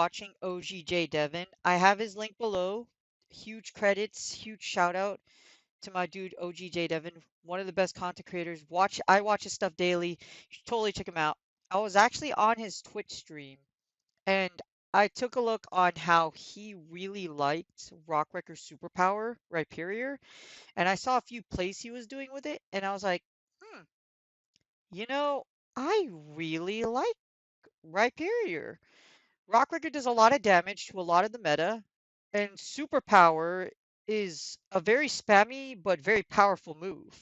watching OGJayDevin. I have his link below. Huge credits, huge shout out to my dude OGJayDevin, one of the best content creators. I watch his stuff daily. You should totally check him out. I was actually on his Twitch stream and I took a look on how he really liked Rockwrecker Superpower, Rhyperior, and I saw a few plays he was doing with it, and I was like, hmm, you know, I really like Rhyperior. Rockwrecker does a lot of damage to a lot of the meta, and Superpower is a very spammy but very powerful move.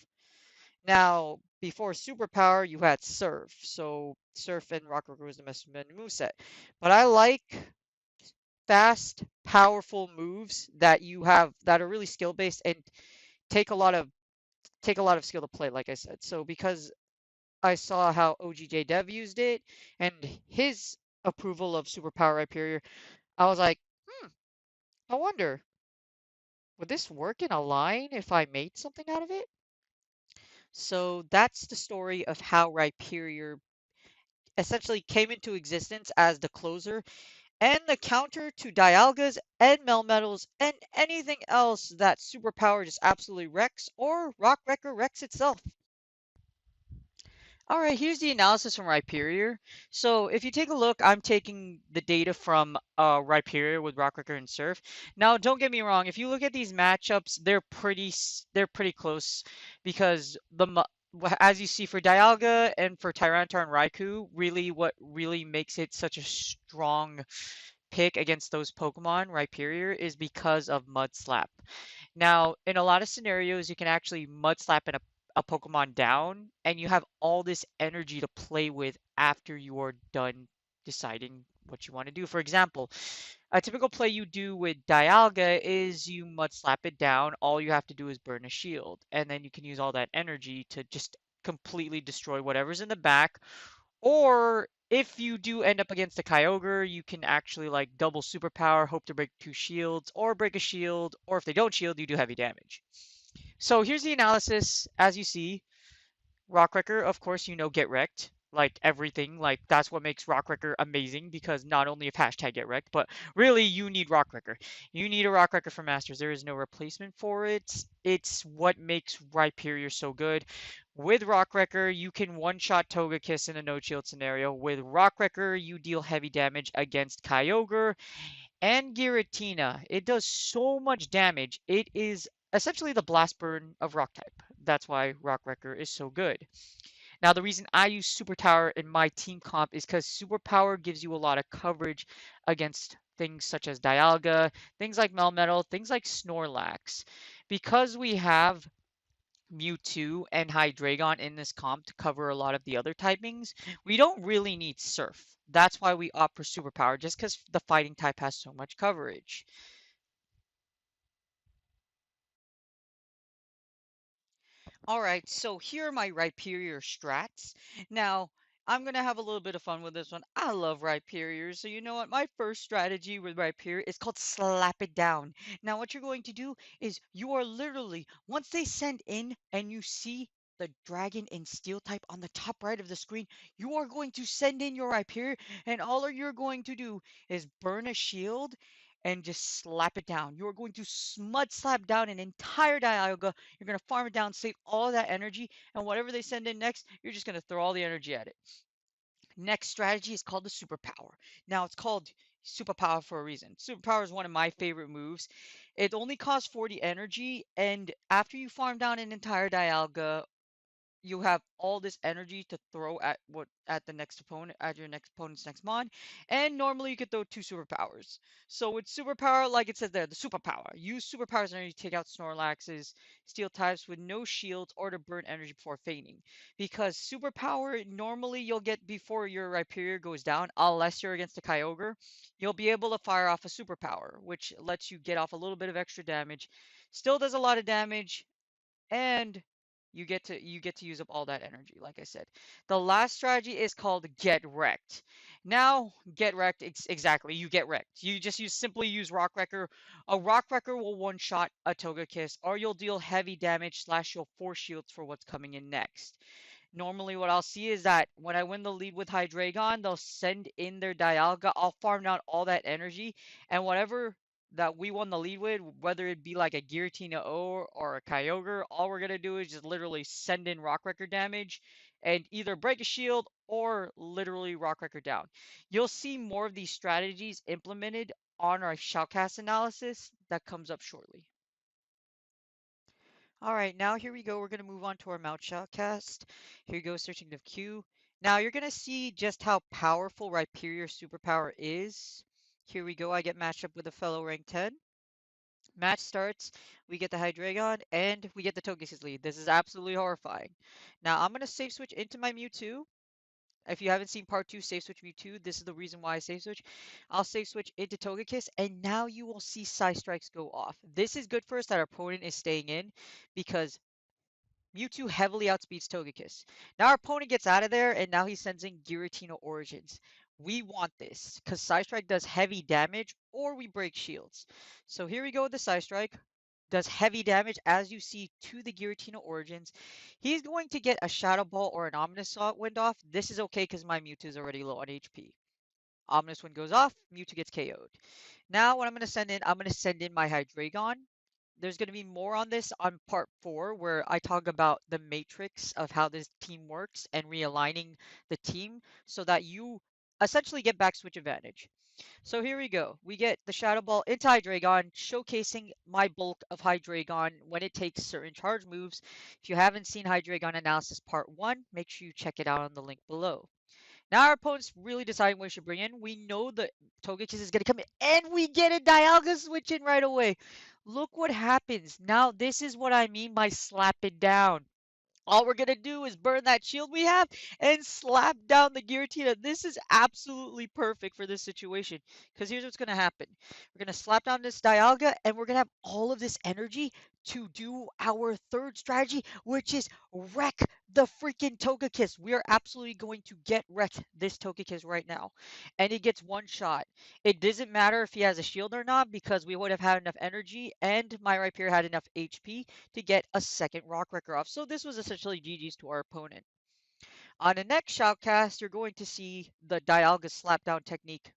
Now, before Superpower, you had Surf, so Surf and Rockwrecker was the best moveset. But I like fast, powerful moves that you have that are really skill based and take a lot of skill to play, like I said. So because I saw how OGJayDev used it and his approval of Superpower Hyperior, I was like, I wonder, would this work in a line if I made something out of it? So that's the story of how Rhyperior essentially came into existence as the closer and the counter to Dialgas and Melmetals and anything else that Superpower just absolutely wrecks or Rockwrecker wrecks itself. All right, here's the analysis from Rhyperior. So if you take a look, I'm taking the data from Rhyperior with Rockwrecker and Surf. Now, don't get me wrong. If you look at these matchups, they're pretty close because as you see for Dialga and for Tyranitar and Raikou, really what really makes it such a strong pick against those Pokemon, Rhyperior, is because of Mud Slap. Now, in a lot of scenarios, you can actually Mud Slap a Pokemon down, and you have all this energy to play with after you are done deciding what you want to do. For example, a typical play you do with Dialga is you Mud Slap it down. All you have to do is burn a shield, and then you can use all that energy to just completely destroy whatever's in the back, or if you do end up against a Kyogre, you can actually like double superpower, hope to break 2 shields, or break a shield, or if they don't shield, you do heavy damage. So here's the analysis. As you see, Rockwrecker, of course, get wrecked. Like everything, like that's what makes Rockwrecker amazing because not only of hashtag get wrecked, but really you need Rockwrecker. You need a Rockwrecker for Masters. There is no replacement for it. It's what makes Rhyperior so good. With Rockwrecker, you can one-shot Togekiss in a no-shield scenario. With Rockwrecker, you deal heavy damage against Kyogre and Giratina. It does so much damage. It is essentially the blast burn of rock type. That's why Rockwrecker is so good. Now, the reason I use Superpower in my team comp is because Superpower gives you a lot of coverage against things such as Dialga, things like Melmetal, things like Snorlax. Because we have Mewtwo and Hydreigon in this comp to cover a lot of the other typings, we don't really need Surf. That's why we opt for Superpower, just because the fighting type has so much coverage. All right, so here are my Rhyperior strats. Now, I'm going to have a little bit of fun with this one. I love Rhyperior, so you know what? My first strategy with Rhyperior is called Slap It Down. Now, what you're going to do is you are literally, once they send in and you see the dragon and steel type on the top right of the screen, you are going to send in your Rhyperior, and all you're going to do is burn a shield and just slap it down. You're going to smud slap down an entire Dialga. You're going to farm it down, save all that energy, and whatever they send in next, you're just going to throw all the energy at it. Next strategy is called the Superpower. Now, it's called Superpower for a reason. Superpower is one of my favorite moves. It only costs 40 energy, and after you farm down an entire Dialga, you have all this energy to throw at the next opponent, at your next opponent's next mon, and normally you could throw 2 superpowers. So with superpower, like it says there, the superpower, use superpowers energy to take out Snorlax's steel types with no shields or to burn energy before fainting. Because superpower normally you'll get before your Rhyperior goes down, unless you're against a Kyogre, you'll be able to fire off a superpower, which lets you get off a little bit of extra damage. Still does a lot of damage, and you get to use up all that energy, like I said. The last strategy is called get wrecked. Now, get wrecked, exactly, you get wrecked. You just simply use Rockwrecker. A Rockwrecker will one-shot a Togekiss, or you'll deal heavy damage / you'll force shields for what's coming in next. Normally what I'll see is that when I win the lead with Hydreigon, they'll send in their Dialga. I'll farm down all that energy, and whatever that we won the lead with, whether it be like a Giratina O or a Kyogre, all we're gonna do is just literally send in Rock Wrecker damage and either break a shield or literally Rock Wrecker down. You'll see more of these strategies implemented on our Shoutcast analysis that comes up shortly. All right, now here we go. We're going to move on to our Mount Shoutcast. Here you go, searching the queue. Now you're going to see just how powerful Rhyperior Superpower is. Here we go. I get matched up with a fellow rank 10. Match starts. We get the Hydreigon and we get the Togekiss lead. This is absolutely horrifying. Now I'm going to safe switch into my Mewtwo. If you haven't seen part 2, Safe Switch Mewtwo, this is the reason why I Safe Switch. I'll Safe Switch into Togekiss, and now you will see Psystrikes go off. This is good for us that our opponent is staying in, because Mewtwo heavily outspeeds Togekiss. Now our opponent gets out of there, and now he sends in Giratina Origins. We want this, because Psystrike does heavy damage, or we break shields. So here we go with the Psystrike. Does heavy damage, as you see, to the Giratina Origins. He's going to get a Shadow Ball or an Ominous Wind off. This is okay, because my Mewtwo is already low on HP. Ominous Wind goes off, Mewtwo gets KO'd. Now what I'm going to send in, I'm going to send in my Hydreigon. There's going to be more on this on part 4, where I talk about the matrix of how this team works and realigning the team so that you essentially get back switch advantage. So here we go. We get the Shadow Ball into Hydreigon, showcasing my bulk of Hydreigon when it takes certain charge moves. If you haven't seen Hydreigon Analysis Part 1, make sure you check it out on the link below. Now our opponent's really deciding what we should bring in. We know that Togekiss is going to come in, and we get a Dialga switch in right away. Look what happens. Now this is what I mean by slap it down. All we're going to do is burn that shield we have and slap down the Giratina. This is absolutely perfect for this situation, because here's what's going to happen. We're going to slap down this Dialga, and we're going to have all of this energy to do our third strategy, which is wreck the freaking Togekiss. We are absolutely going to get wrecked this Togekiss right now. And it gets one shot. It doesn't matter if he has a shield or not, because we would have had enough energy, and my Rhyperior had enough HP to get a second Rock Wrecker off. So this was essentially GG's to our opponent. On the next Shoutcast, you're going to see the Dialga slapdown technique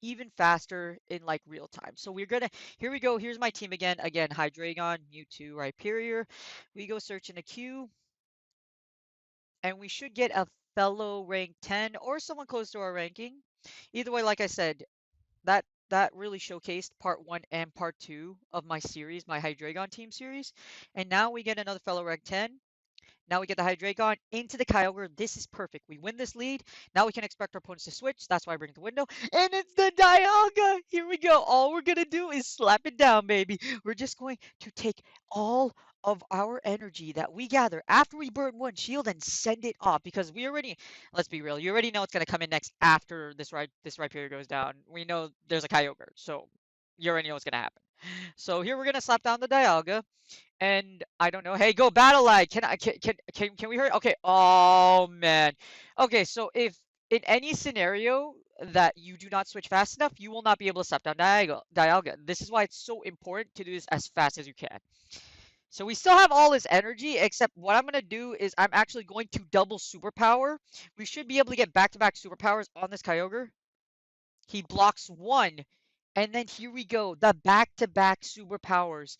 even faster in like real time. So we're gonna, here we go. Here's my team again. Again, Hydreigon, Mewtwo, Rhyperior. We go search in a queue, and we should get a fellow rank 10 or someone close to our ranking. Either way, like I said, that really showcased part 1 and part 2 of my series, my Hydreigon team series. And now we get another fellow rank 10. Now we get the Hydreigon into the Kyogre. This is perfect. We win this lead. Now we can expect our opponents to switch. That's why I bring the window. And it's the Dialga. Here we go. All we're going to do is slap it down, baby. We're just going to take all of our energy that we gather after we burn one shield and send it off, because we already, let's be real, you already know what's going to come in next after this Rhyperior goes down. We know there's a Kyogre, so you already know what's going to happen. So here we're going to slap down the Dialga. And I don't know. Hey, go battle lag. Can we hurry? Okay. Oh man. Okay, so if in any scenario that you do not switch fast enough, you will not be able to slap down Dialga. This is why it's so important to do this as fast as you can. So we still have all this energy, except what I'm going to do is I'm actually going to double Superpower. We should be able to get back-to-back Superpowers on this Kyogre. He blocks one, and then here we go, the back-to-back Superpowers.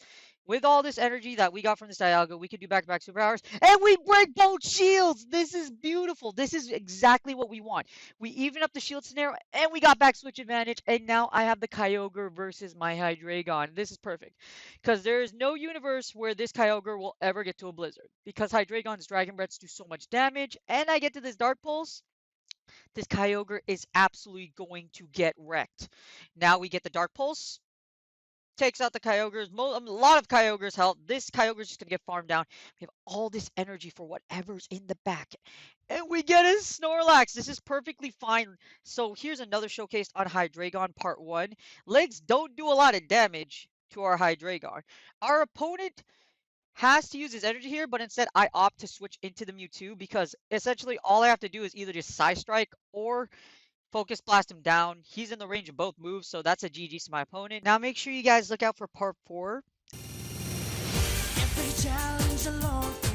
With all this energy that we got from this Dialga, we could do back-to-back Superpowers, and we break both shields! This is beautiful. This is exactly what we want. We even up the shield scenario, and we got back switch advantage, and now I have the Kyogre versus my Hydreigon. This is perfect, because there is no universe where this Kyogre will ever get to a Blizzard, because Hydreigon's Dragon Breaths do so much damage, and I get to this Dark Pulse. This Kyogre is absolutely going to get wrecked. Now we get the Dark Pulse. Takes out the Kyogres. A lot of Kyogres help. This Kyogre is just going to get farmed down. We have all this energy for whatever's in the back. And we get a Snorlax. This is perfectly fine. So here's another showcase on Hydreigon Part 1. Legs don't do a lot of damage to our Hydreigon. Our opponent has to use his energy here, but instead I opt to switch into the Mewtwo, because essentially all I have to do is either just Psystrike or Focus Blast him down. He's in the range of both moves, so that's a GG to my opponent. Now make sure you guys look out for part 4. Every challenge alone.